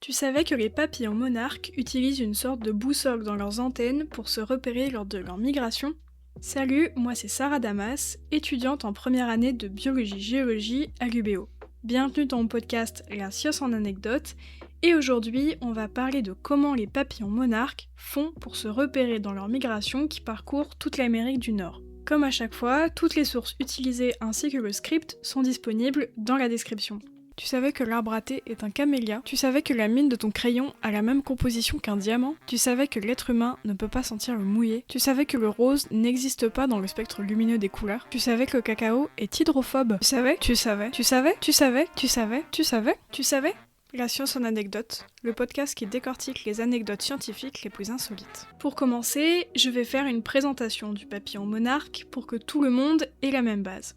Tu savais que les papillons monarques utilisent une sorte de boussole dans leurs antennes pour se repérer lors de leur migration? Salut, moi c'est Sarah Damas, étudiante en première année de biologie-géologie à l'UBO. Bienvenue dans mon podcast La science en anecdote, et aujourd'hui on va parler de comment les papillons monarques font pour se repérer dans leur migration qui parcourt toute l'Amérique du Nord. Comme à chaque fois, toutes les sources utilisées ainsi que le script sont disponibles dans la description. Tu savais que l'arbre à thé est un camélia? Tu savais que la mine de ton crayon a la même composition qu'un diamant? Tu savais que l'être humain ne peut pas sentir le mouillé? Tu savais que le rose n'existe pas dans le spectre lumineux des couleurs? Tu savais que le cacao est hydrophobe? Tu savais? Tu savais? Tu savais? Tu savais? Tu savais? Tu savais? Tu savais? La science en anecdote, le podcast qui décortique les anecdotes scientifiques les plus insolites. Pour commencer, je vais faire une présentation du papillon monarque pour que tout le monde ait la même base.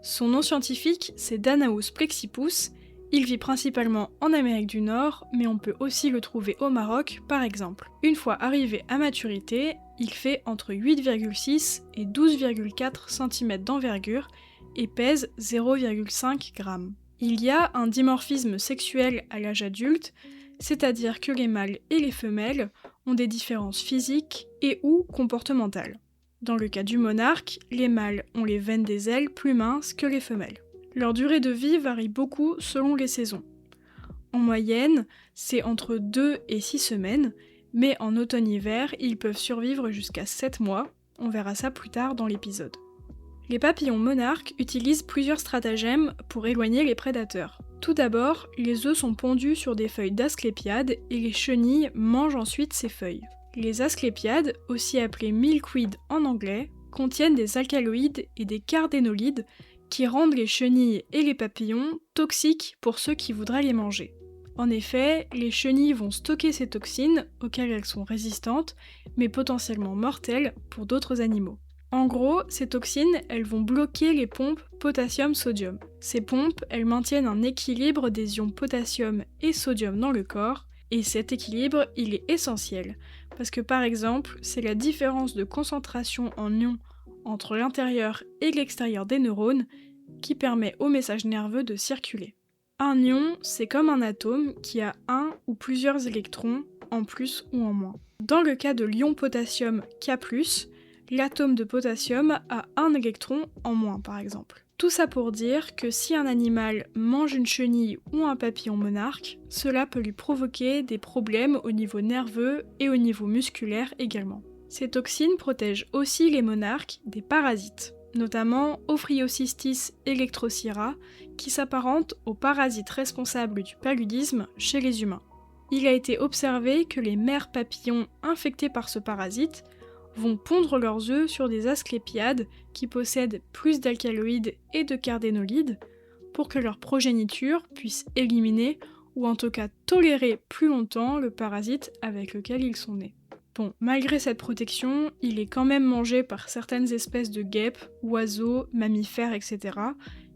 Son nom scientifique, c'est Danaus plexippus. Il vit principalement en Amérique du Nord, mais on peut aussi le trouver au Maroc, par exemple. Une fois arrivé à maturité, il fait entre 8,6 et 12,4 cm d'envergure et pèse 0,5 g. Il y a un dimorphisme sexuel à l'âge adulte, c'est-à-dire que les mâles et les femelles ont des différences physiques et ou comportementales. Dans le cas du monarque, les mâles ont les veines des ailes plus minces que les femelles. Leur durée de vie varie beaucoup selon les saisons. En moyenne, c'est entre 2 et 6 semaines, mais en automne-hiver, ils peuvent survivre jusqu'à 7 mois, on verra ça plus tard dans l'épisode. Les papillons monarques utilisent plusieurs stratagèmes pour éloigner les prédateurs. Tout d'abord, les œufs sont pondus sur des feuilles d'asclépiade et les chenilles mangent ensuite ces feuilles. Les asclépiades, aussi appelées milkweed en anglais, contiennent des alcaloïdes et des cardénolides qui rendent les chenilles et les papillons toxiques pour ceux qui voudraient les manger. En effet, les chenilles vont stocker ces toxines auxquelles elles sont résistantes, mais potentiellement mortelles pour d'autres animaux. En gros, ces toxines, elles vont bloquer les pompes potassium-sodium. Ces pompes, elles maintiennent un équilibre des ions potassium et sodium dans le corps, et cet équilibre, il est essentiel, parce que par exemple, c'est la différence de concentration en ions entre l'intérieur et l'extérieur des neurones qui permet au message nerveux de circuler. Un ion, c'est comme un atome qui a un ou plusieurs électrons, en plus ou en moins. Dans le cas de l'ion potassium K+, l'atome de potassium a un électron en moins par exemple. Tout ça pour dire que si un animal mange une chenille ou un papillon monarque, cela peut lui provoquer des problèmes au niveau nerveux et au niveau musculaire également. Ces toxines protègent aussi les monarques des parasites, notamment Ophriocistis electrocira, qui s'apparente aux parasites responsables du paludisme chez les humains. Il a été observé que les mères papillons infectés par ce parasite vont pondre leurs œufs sur des asclépiades qui possèdent plus d'alcaloïdes et de cardénolides pour que leur progéniture puisse éliminer ou en tout cas tolérer plus longtemps le parasite avec lequel ils sont nés. Bon, malgré cette protection, il est quand même mangé par certaines espèces de guêpes, oiseaux, mammifères, etc.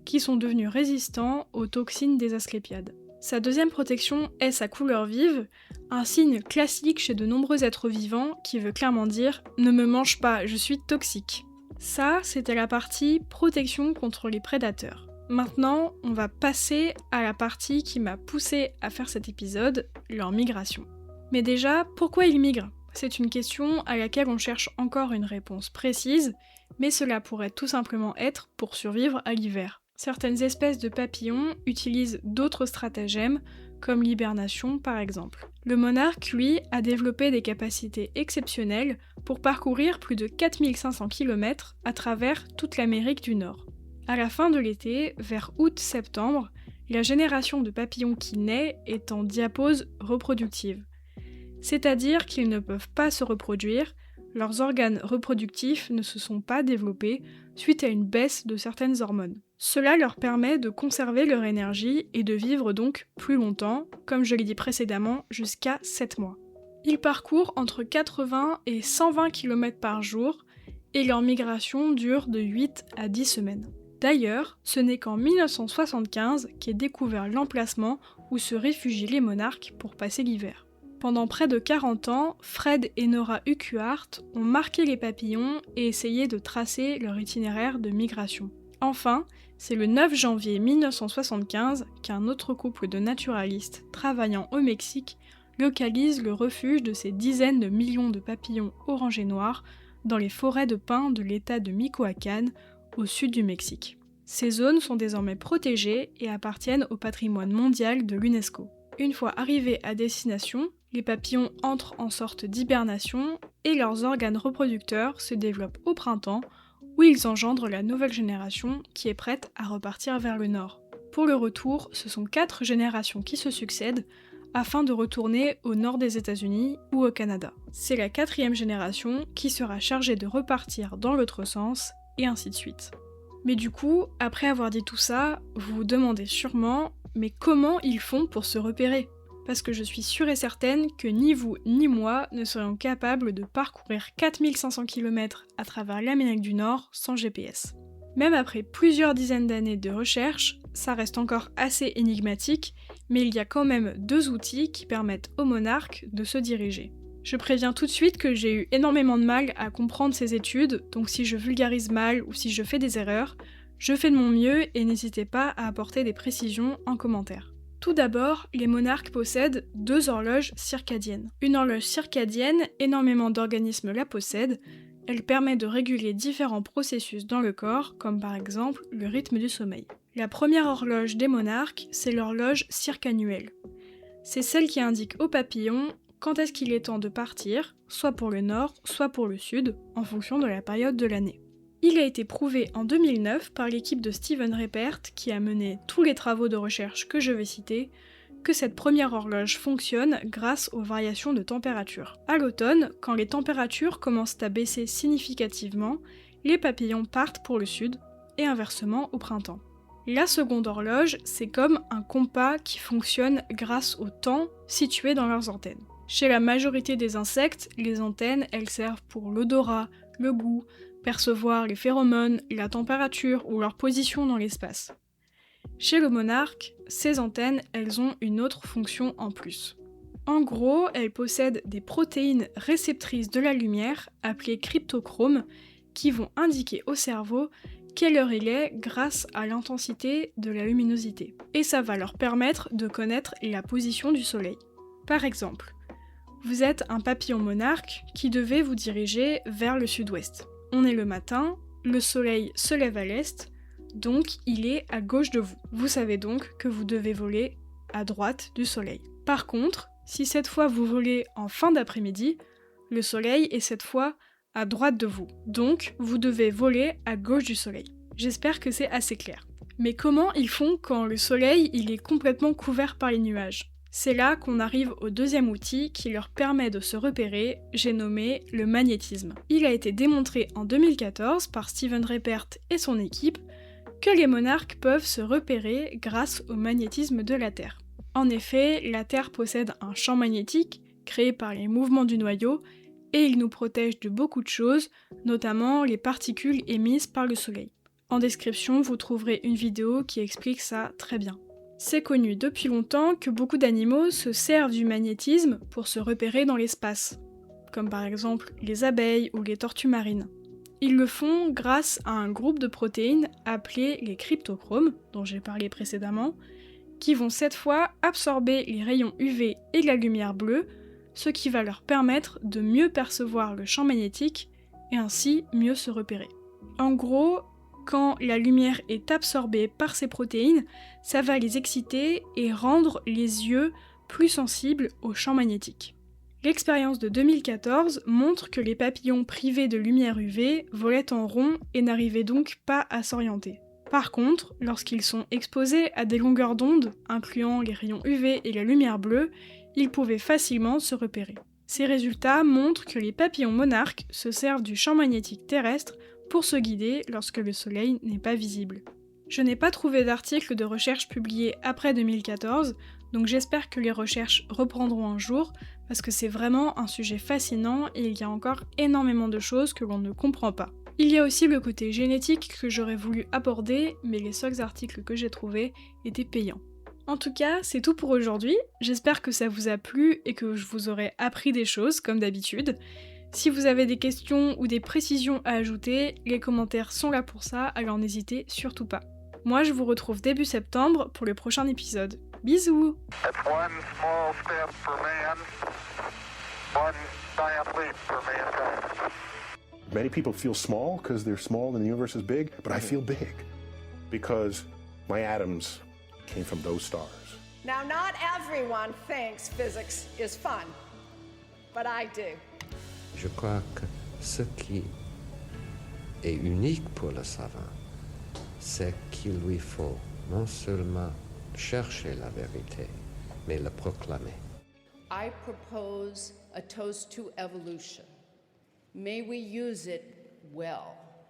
qui sont devenus résistants aux toxines des asclépiades. Sa deuxième protection est sa couleur vive, un signe classique chez de nombreux êtres vivants qui veut clairement dire « ne me mange pas, je suis toxique ». Ça, c'était la partie protection contre les prédateurs. Maintenant, on va passer à la partie qui m'a poussée à faire cet épisode, leur migration. Mais déjà, pourquoi ils migrent ? C'est une question à laquelle on cherche encore une réponse précise, mais cela pourrait tout simplement être pour survivre à l'hiver. Certaines espèces de papillons utilisent d'autres stratagèmes, comme l'hibernation par exemple. Le monarque, lui, a développé des capacités exceptionnelles pour parcourir plus de 4500 km à travers toute l'Amérique du Nord. À la fin de l'été, vers août-septembre, la génération de papillons qui naît est en diapause reproductive. C'est-à-dire qu'ils ne peuvent pas se reproduire, leurs organes reproductifs ne se sont pas développés suite à une baisse de certaines hormones. Cela leur permet de conserver leur énergie et de vivre donc plus longtemps, comme je l'ai dit précédemment, jusqu'à 7 mois. Ils parcourent entre 80 et 120 km par jour et leur migration dure de 8 à 10 semaines. D'ailleurs, ce n'est qu'en 1975 qu'est découvert l'emplacement où se réfugient les monarques pour passer l'hiver. Pendant près de 40 ans, Fred et Nora Urquhart ont marqué les papillons et essayé de tracer leur itinéraire de migration. Enfin, C'est le 9 janvier 1975 qu'un autre couple de naturalistes travaillant au Mexique localise le refuge de ces dizaines de millions de papillons orange et noirs dans les forêts de pins de l'état de Michoacán, au sud du Mexique. Ces zones sont désormais protégées et appartiennent au patrimoine mondial de l'UNESCO. Une fois arrivés à destination, les papillons entrent en sorte d'hibernation et leurs organes reproducteurs se développent au printemps, où ils engendrent la nouvelle génération qui est prête à repartir vers le nord. Pour le retour, ce sont 4 générations qui se succèdent afin de retourner au nord des États-Unis ou au Canada. C'est la 4e génération qui sera chargée de repartir dans l'autre sens, et ainsi de suite. Mais du coup, après avoir dit tout ça, vous vous demandez sûrement, mais comment ils font pour se repérer ? Parce que je suis sûre et certaine que ni vous ni moi ne serions capables de parcourir 4500 km à travers l'Amérique du Nord sans GPS. Même après plusieurs dizaines d'années de recherche, ça reste encore assez énigmatique, mais il y a quand même 2 outils qui permettent aux monarques de se diriger. Je préviens tout de suite que j'ai eu énormément de mal à comprendre ces études, donc si je vulgarise mal ou si je fais des erreurs, je fais de mon mieux et n'hésitez pas à apporter des précisions en commentaire. Tout d'abord, les monarques possèdent 2 horloges circadiennes. Une horloge circadienne, énormément d'organismes la possèdent. Elle permet de réguler différents processus dans le corps, comme par exemple le rythme du sommeil. La première horloge des monarques, c'est l'horloge circannuelle. C'est celle qui indique au papillon quand est-ce qu'il est temps de partir, soit pour le nord, soit pour le sud, en fonction de la période de l'année. Il a été prouvé en 2009 par l'équipe de Steven Reppert, qui a mené tous les travaux de recherche que je vais citer, que cette première horloge fonctionne grâce aux variations de température. À l'automne, quand les températures commencent à baisser significativement, les papillons partent pour le sud, et inversement au printemps. La seconde horloge, c'est comme un compas qui fonctionne grâce au temps situé dans leurs antennes. Chez la majorité des insectes, les antennes, elles servent pour l'odorat, le goût, percevoir les phéromones, la température ou leur position dans l'espace. Chez le monarque, ces antennes, elles ont une autre fonction en plus. En gros, elles possèdent des protéines réceptrices de la lumière, appelées cryptochromes, qui vont indiquer au cerveau quelle heure il est grâce à l'intensité de la luminosité. Et ça va leur permettre de connaître la position du soleil. Par exemple, vous êtes un papillon monarque qui devait vous diriger vers le sud-ouest. On est le matin, le soleil se lève à l'est, donc il est à gauche de vous. Vous savez donc que vous devez voler à droite du soleil. Par contre, si cette fois vous volez en fin d'après-midi, le soleil est cette fois à droite de vous. Donc, vous devez voler à gauche du soleil. J'espère que c'est assez clair. Mais comment ils font quand le soleil il est complètement couvert par les nuages ? C'est là qu'on arrive au deuxième outil qui leur permet de se repérer, j'ai nommé le magnétisme. Il a été démontré en 2014 par Steven Reppert et son équipe que les monarques peuvent se repérer grâce au magnétisme de la Terre. En effet, la Terre possède un champ magnétique créé par les mouvements du noyau et il nous protège de beaucoup de choses, notamment les particules émises par le Soleil. En description, vous trouverez une vidéo qui explique ça très bien. C'est connu depuis longtemps que beaucoup d'animaux se servent du magnétisme pour se repérer dans l'espace, comme par exemple les abeilles ou les tortues marines. Ils le font grâce à un groupe de protéines appelées les cryptochromes, dont j'ai parlé précédemment, qui vont cette fois absorber les rayons UV et la lumière bleue, ce qui va leur permettre de mieux percevoir le champ magnétique et ainsi mieux se repérer. En gros, quand la lumière est absorbée par ces protéines, ça va les exciter et rendre les yeux plus sensibles au champ magnétique. L'expérience de 2014 montre que les papillons privés de lumière UV volaient en rond et n'arrivaient donc pas à s'orienter. Par contre, lorsqu'ils sont exposés à des longueurs d'onde, incluant les rayons UV et la lumière bleue, ils pouvaient facilement se repérer. Ces résultats montrent que les papillons monarques se servent du champ magnétique terrestre pour se guider lorsque le soleil n'est pas visible. Je n'ai pas trouvé d'article de recherche publié après 2014, donc j'espère que les recherches reprendront un jour, parce que c'est vraiment un sujet fascinant et il y a encore énormément de choses que l'on ne comprend pas. Il y a aussi le côté génétique que j'aurais voulu aborder, mais les seuls articles que j'ai trouvés étaient payants. En tout cas, c'est tout pour aujourd'hui, j'espère que ça vous a plu et que je vous aurai appris des choses comme d'habitude. Si vous avez des questions ou des précisions à ajouter, les commentaires sont là pour ça, alors n'hésitez surtout pas. Moi, je vous retrouve début septembre pour le prochain épisode. Bisous! It's one small step for man, one giant leap for mankind. Many people feel small because they're small and the universe is big, but I feel big because my atoms came from those stars. Now, not everyone thinks physics is fun, but I do. Je crois que ce qui est unique pour le savant, c'est qu'il lui faut non seulement chercher la vérité, mais la proclamer. I propose a toast to evolution. May we use it well.